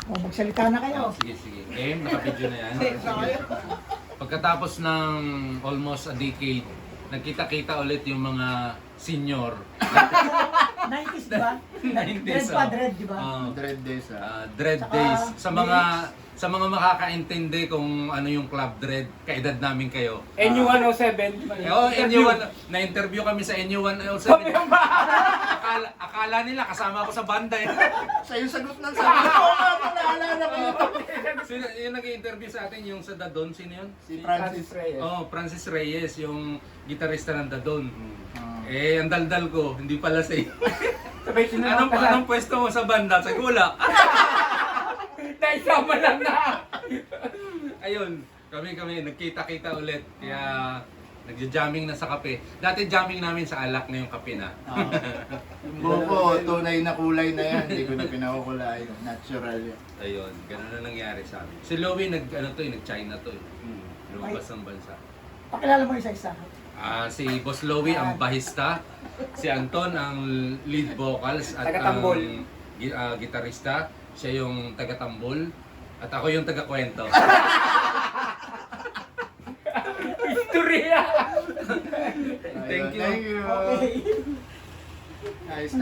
O, magsalita na kayo. Sige, sige. Game, naka-video na yan. Pagkatapos ng almost a decade, nagkita-kita ulit yung mga senior. 90s, di ba? 90s, Dread pa, dread, di ba? Dread days Dread Saka, days. Sa mga makakaintindi kung ano yung Club Dread, kaedad namin kayo. NU107. NU1, na-interview kami sa NU107. Akala nila kasama ako sa banda eh. Siya yung sagot ng sagot. Oo nga, naalala ko yun. Sino yung nag-interview sa atin yung sa Dadon? Sino yun? Si Francis. Reyes. Francis Reyes, yung gitarista ng Dadon. Ah. Ang daldal ko, hindi pala safe. Sabay sinunod ka Anong pwesto mo sa banda? Sa gula. Naisama lang na. Ayun, kami nagkita-kita ulit. Kaya nagja-jamming na sa kape. Dati jamming namin sa alak na yung kape na. Yung buko, tunay na kulay na yan. Hindi ko na pinakukulay. Natural yan. Ayun, ganun na nangyari sa amin. Si Louie nag-China to eh. Lumabas ng bansa. Pakilala mo isa-isa. Si Boss Louie ang bahista, si Anton ang lead vocals at Taga-tambol. ang gitarista, siya yung taga-tambol at ako yung taga-kwento. Istorya. Thank you. Thank you. Okay. Nice.